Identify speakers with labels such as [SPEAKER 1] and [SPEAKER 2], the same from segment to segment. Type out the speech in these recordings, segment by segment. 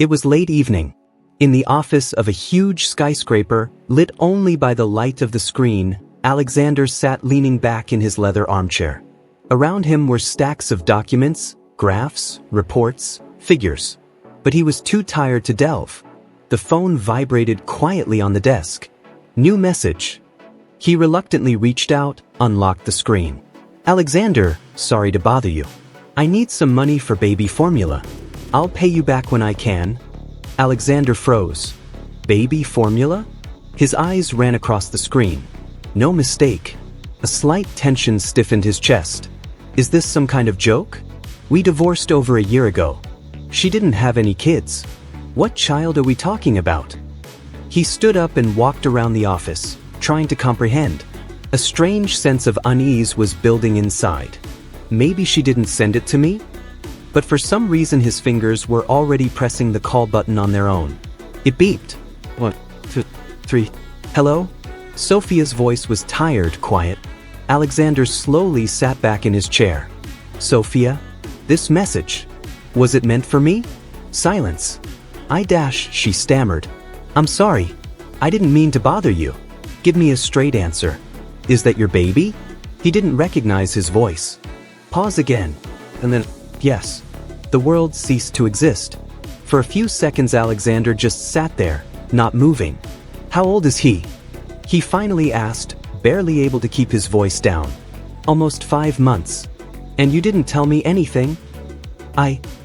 [SPEAKER 1] It was late evening. In the office of a huge skyscraper, lit only by the light of the screen, Alexander sat leaning back in his leather armchair. Around him were stacks of documents, graphs, reports, figures. But he was too tired to delve. The phone vibrated quietly on the desk. New message. He reluctantly reached out, unlocked the screen. Alexander, sorry to bother you. I need some money for baby formula. I'll pay you back when I can. Alexander froze. Baby formula? His eyes ran across the screen. No mistake. A slight tension stiffened his chest. Is this some kind of joke? We divorced over a year ago. She didn't have any kids. What child are we talking about? He stood up and walked around the office, trying to comprehend. A strange sense of unease was building inside. Maybe she didn't send it to me? But for some reason his fingers were already pressing the call button on their own. It beeped. 1, 2, 3. Hello? Sophia's voice was tired, quiet. Alexander slowly sat back in his chair. Sophia? This message. Was it meant for me? Silence. She stammered. I'm sorry. I didn't mean to bother you. Give me a straight answer. Is that your baby? He didn't recognize his voice. Pause again. And then, yes. The world ceased to exist. For a few seconds Alexander just sat there, not moving. How old is he? He finally asked, barely able to keep his voice down. Almost 5 months. And you didn't tell me anything?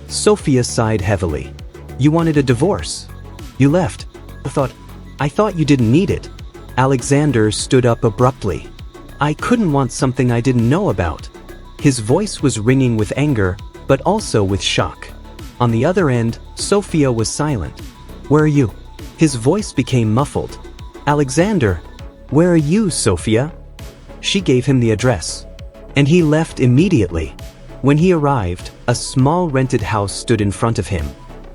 [SPEAKER 1] Sophia sighed heavily. You wanted a divorce. You left. I thought you didn't need it. Alexander stood up abruptly. I couldn't want something I didn't know about. His voice was ringing with anger, but also with shock. On the other end, Sophia was silent. Where are you? His voice became muffled. Alexander, where are you, Sophia? She gave him the address. And he left immediately. When he arrived, a small rented house stood in front of him.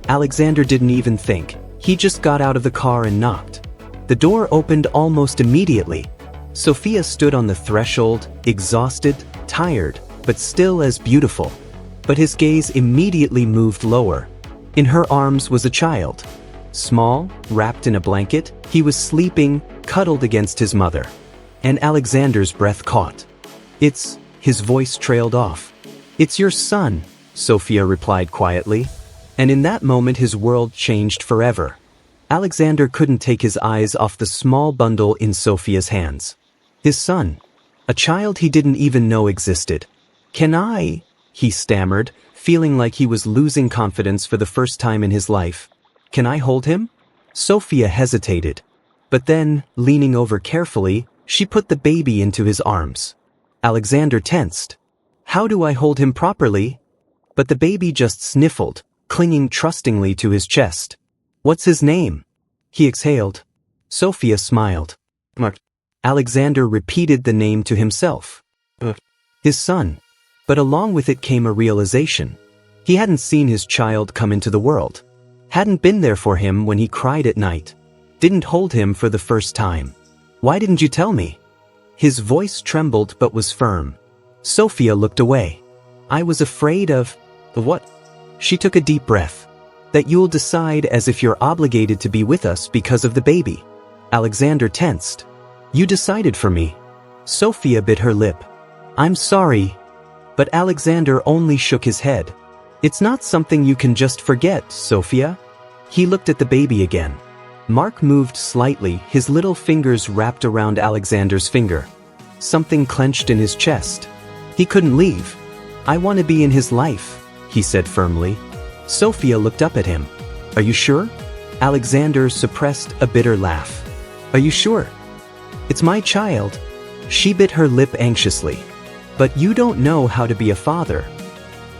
[SPEAKER 1] Alexander didn't even think. He just got out of the car and knocked. The door opened almost immediately. Sophia stood on the threshold, exhausted, tired, but still as beautiful. But his gaze immediately moved lower. In her arms was a child. Small, wrapped in a blanket, he was sleeping, cuddled against his mother. And Alexander's breath caught. His voice trailed off. It's your son, Sophia replied quietly. And in that moment his world changed forever. Alexander couldn't take his eyes off the small bundle in Sophia's hands. His son. A child he didn't even know existed. Can I? He stammered, feeling like he was losing confidence for the first time in his life. Can I hold him? Sophia hesitated. But then, leaning over carefully, she put the baby into his arms. Alexander tensed. How do I hold him properly? But the baby just sniffled, clinging trustingly to his chest. What's his name? He exhaled. Sophia smiled. Mark. Alexander repeated the name to himself. His son. But along with it came a realization. He hadn't seen his child come into the world. Hadn't been there for him when he cried at night. Didn't hold him for the first time. Why didn't you tell me? His voice trembled but was firm. Sophia looked away. I was afraid of... What? She took a deep breath. That you'll decide as if you're obligated to be with us because of the baby. Alexander tensed. You decided for me. Sophia bit her lip. I'm sorry. But Alexander only shook his head. It's not something you can just forget, Sophia. He looked at the baby again. Mark moved slightly, his little fingers wrapped around Alexander's finger. Something clenched in his chest. He couldn't leave. I want to be in his life, he said firmly. Sophia looked up at him. Are you sure? Alexander suppressed a bitter laugh. Are you sure? It's my child. She bit her lip anxiously. But you don't know how to be a father.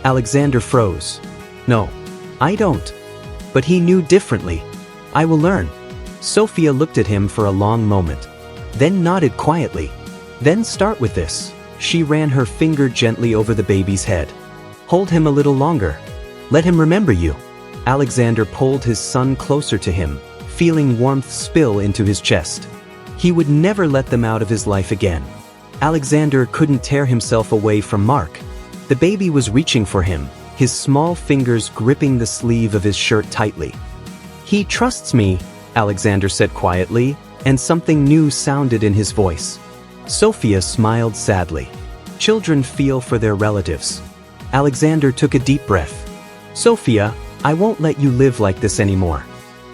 [SPEAKER 1] Alexander froze. No, I don't. But he knew differently. I will learn. Sophia looked at him for a long moment. Then nodded quietly. Then start with this. She ran her finger gently over the baby's head. Hold him a little longer. Let him remember you. Alexander pulled his son closer to him, feeling warmth spill into his chest. He would never let them out of his life again. Alexander couldn't tear himself away from Mark. The baby was reaching for him, his small fingers gripping the sleeve of his shirt tightly. He trusts me, Alexander said quietly, and something new sounded in his voice. Sophia smiled sadly. Children feel for their relatives. Alexander took a deep breath. Sophia, I won't let you live like this anymore.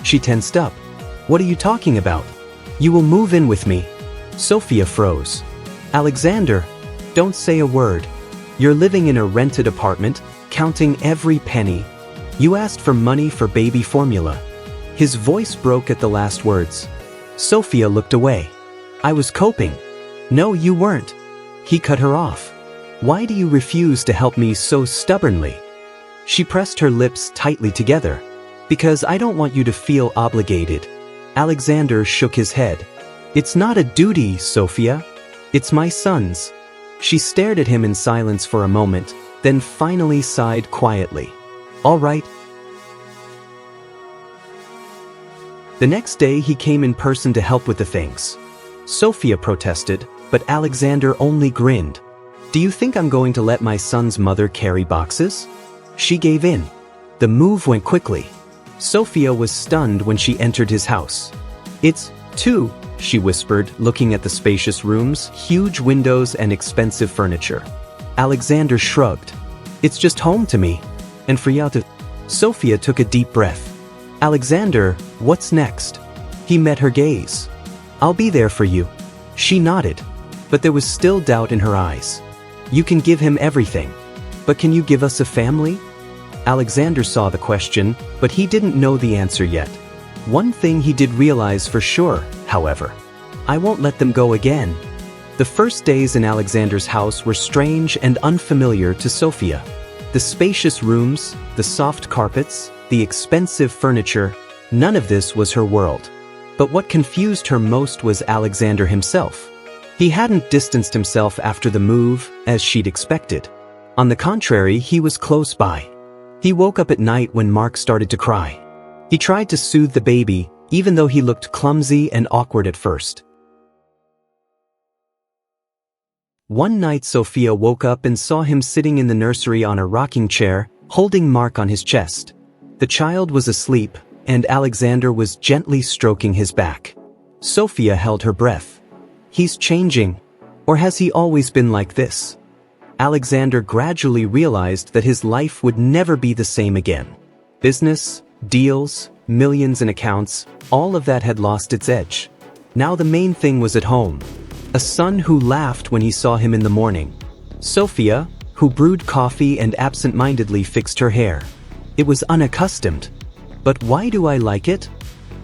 [SPEAKER 1] She tensed up. What are you talking about? You will move in with me. Sophia froze. Alexander, don't say a word. You're living in a rented apartment, counting every penny. You asked for money for baby formula. His voice broke at the last words. Sophia looked away. I was coping. No, you weren't. He cut her off. Why do you refuse to help me so stubbornly? She pressed her lips tightly together. Because I don't want you to feel obligated. Alexander shook his head. It's not a duty, Sophia. It's my son's. She stared at him in silence for a moment, then finally sighed quietly. All right. The next day he came in person to help with the things. Sophia protested, but Alexander only grinned. Do you think I'm going to let my son's mother carry boxes? She gave in. The move went quickly. Sophia was stunned when she entered his house. It's two, she whispered, looking at the spacious rooms, huge windows and expensive furniture. Alexander shrugged. It's just home to me. And for you to... Sophia took a deep breath. Alexander, what's next? He met her gaze. I'll be there for you. She nodded. But there was still doubt in her eyes. You can give him everything. But can you give us a family? Alexander saw the question, but he didn't know the answer yet. One thing he did realize for sure, however. I won't let them go again. The first days in Alexander's house were strange and unfamiliar to Sophia. The spacious rooms, the soft carpets, the expensive furniture, none of this was her world. But what confused her most was Alexander himself. He hadn't distanced himself after the move, as she'd expected. On the contrary, he was close by. He woke up at night when Mark started to cry. He tried to soothe the baby, even though he looked clumsy and awkward at first. One night Sophia woke up and saw him sitting in the nursery on a rocking chair, holding Mark on his chest. The child was asleep, and Alexander was gently stroking his back. Sophia held her breath. He's changing. Or has he always been like this? Alexander gradually realized that his life would never be the same again. Business, deals, millions in accounts, all of that had lost its edge. Now the main thing was at home. A son who laughed when he saw him in the morning. Sophia, who brewed coffee and absent-mindedly fixed her hair. It was unaccustomed. But why do I like it?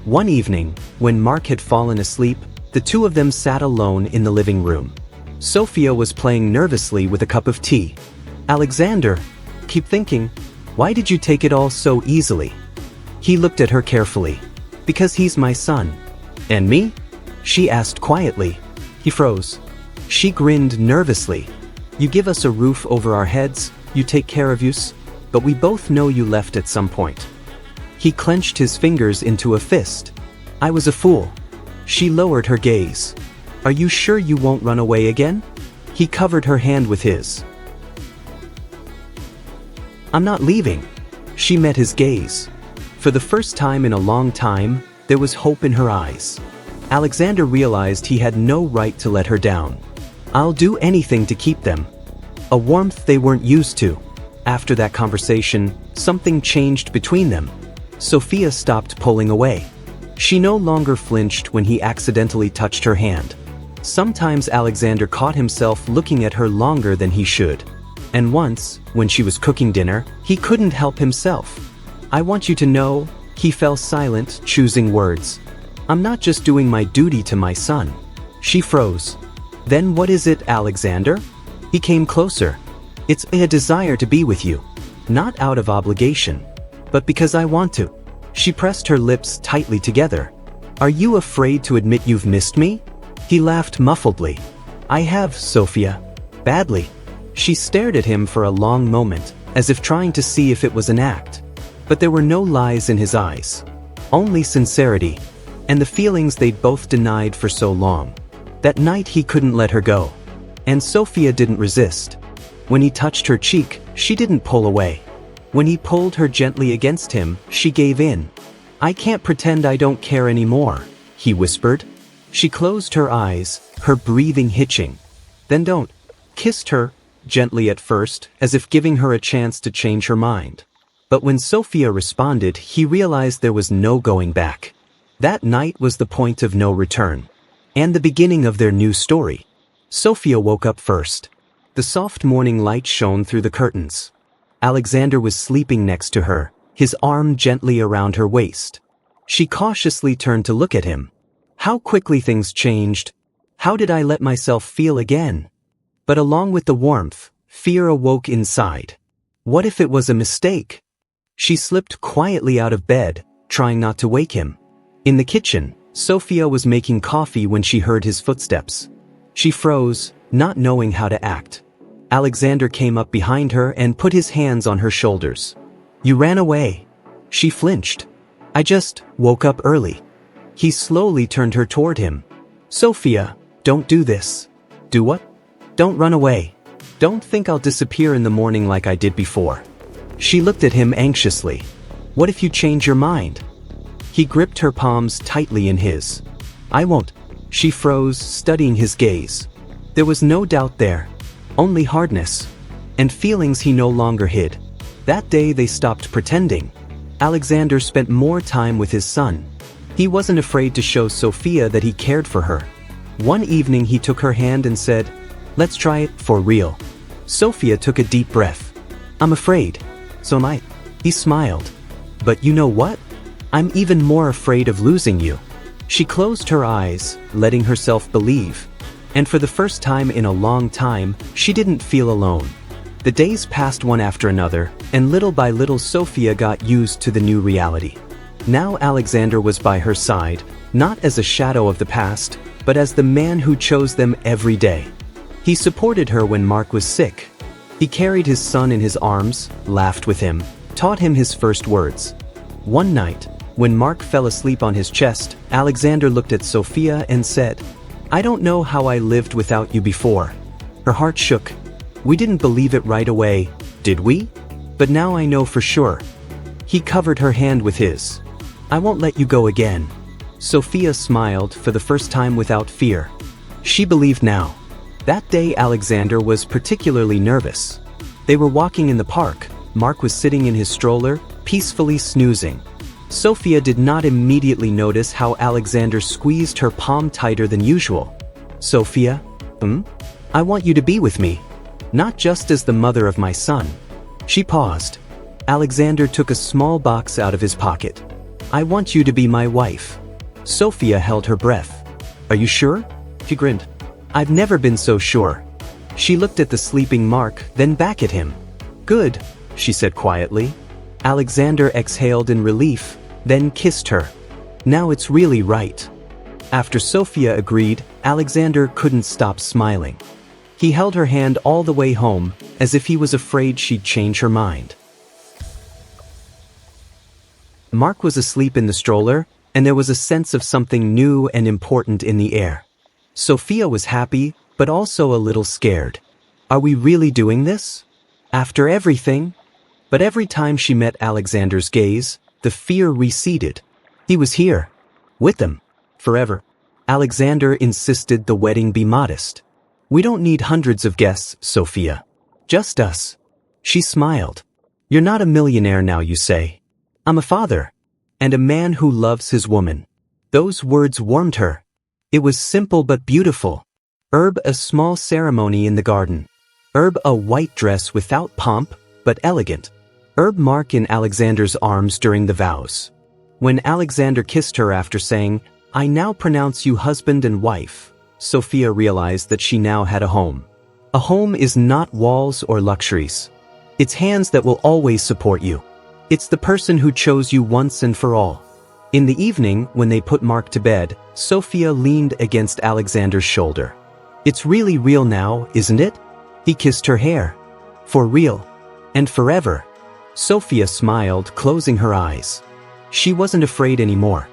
[SPEAKER 1] One evening, when Mark had fallen asleep, the two of them sat alone in the living room. Sophia was playing nervously with a cup of tea. Alexander, keep thinking, why did you take it all so easily? He looked at her carefully. Because he's my son. And me? She asked quietly. He froze. She grinned nervously. You give us a roof over our heads, you take care of us, but we both know you left at some point. He clenched his fingers into a fist. I was a fool. She lowered her gaze. Are you sure you won't run away again? He covered her hand with his. I'm not leaving. She met his gaze. For the first time in a long time, there was hope in her eyes. Alexander realized he had no right to let her down. I'll do anything to keep them. A warmth they weren't used to. After that conversation, something changed between them. Sophia stopped pulling away. She no longer flinched when he accidentally touched her hand. Sometimes Alexander caught himself looking at her longer than he should. And once, when she was cooking dinner, he couldn't help himself. I want you to know, he fell silent, choosing words. I'm not just doing my duty to my son. She froze. Then what is it, Alexander? He came closer. It's a desire to be with you. Not out of obligation, but because I want to. She pressed her lips tightly together. Are you afraid to admit you've missed me? He laughed muffledly. I have, Sophia. Badly. She stared at him for a long moment, as if trying to see if it was an act. But there were no lies in his eyes. Only sincerity. And the feelings they'd both denied for so long. That night he couldn't let her go. And Sophia didn't resist. When he touched her cheek, she didn't pull away. When he pulled her gently against him, she gave in. I can't pretend I don't care anymore, he whispered. She closed her eyes, her breathing hitching. Then don't. Kissed her, gently at first, as if giving her a chance to change her mind. But when Sophia responded, he realized there was no going back. That night was the point of no return. And the beginning of their new story. Sophia woke up first. The soft morning light shone through the curtains. Alexander was sleeping next to her, his arm gently around her waist. She cautiously turned to look at him. How quickly things changed. How did I let myself feel again? But along with the warmth, fear awoke inside. What if it was a mistake? She slipped quietly out of bed, trying not to wake him. In the kitchen, Sophia was making coffee when she heard his footsteps. She froze, not knowing how to act. Alexander came up behind her and put his hands on her shoulders. You ran away. She flinched. I just woke up early. He slowly turned her toward him. Sophia, don't do this. Do what? Don't run away. Don't think I'll disappear in the morning like I did before. She looked at him anxiously. What if you change your mind? He gripped her palms tightly in his. I won't. She froze, studying his gaze. There was no doubt there. Only hardness. And feelings he no longer hid. That day they stopped pretending. Alexander spent more time with his son. He wasn't afraid to show Sophia that he cared for her. One evening he took her hand and said, let's try it for real. Sophia took a deep breath. I'm afraid. So am I. He smiled. But you know what? I'm even more afraid of losing you. She closed her eyes, letting herself believe. And for the first time in a long time, she didn't feel alone. The days passed one after another, and little by little Sophia got used to the new reality. Now Alexander was by her side, not as a shadow of the past, but as the man who chose them every day. He supported her when Mark was sick. He carried his son in his arms, laughed with him, taught him his first words. One night, when Mark fell asleep on his chest, Alexander looked at Sophia and said, I don't know how I lived without you before. Her heart shook. We didn't believe it right away, did we? But now I know for sure. He covered her hand with his. I won't let you go again. Sophia smiled for the first time without fear. She believed now. That day Alexander was particularly nervous. They were walking in the park. Mark was sitting in his stroller, peacefully snoozing. Sophia did not immediately notice how Alexander squeezed her palm tighter than usual. Sophia, I want you to be with me. Not just as the mother of my son. She paused. Alexander took a small box out of his pocket. I want you to be my wife. Sophia held her breath. Are you sure? He grinned. I've never been so sure. She looked at the sleeping Mark, then back at him. Good, she said quietly. Alexander exhaled in relief, then kissed her. Now it's really right. After Sophia agreed, Alexander couldn't stop smiling. He held her hand all the way home, as if he was afraid she'd change her mind. Mark was asleep in the stroller, and there was a sense of something new and important in the air. Sophia was happy, but also a little scared. Are we really doing this? After everything? But every time she met Alexander's gaze, the fear receded. He was here. With them. Forever. Alexander insisted the wedding be modest. We don't need hundreds of guests, Sophia. Just us. She smiled. You're not a millionaire now, you say. I'm a father. And a man who loves his woman. Those words warmed her. It was simple but beautiful. A small ceremony in the garden. A white dress without pomp, but elegant. Mark in Alexander's arms during the vows. When Alexander kissed her after saying, I now pronounce you husband and wife, Sophia realized that she now had a home. A home is not walls or luxuries. It's hands that will always support you. It's the person who chose you once and for all. In the evening, when they put Mark to bed, Sophia leaned against Alexander's shoulder. It's really real now, isn't it? He kissed her hair. For real. And forever. Sophia smiled, closing her eyes. She wasn't afraid anymore.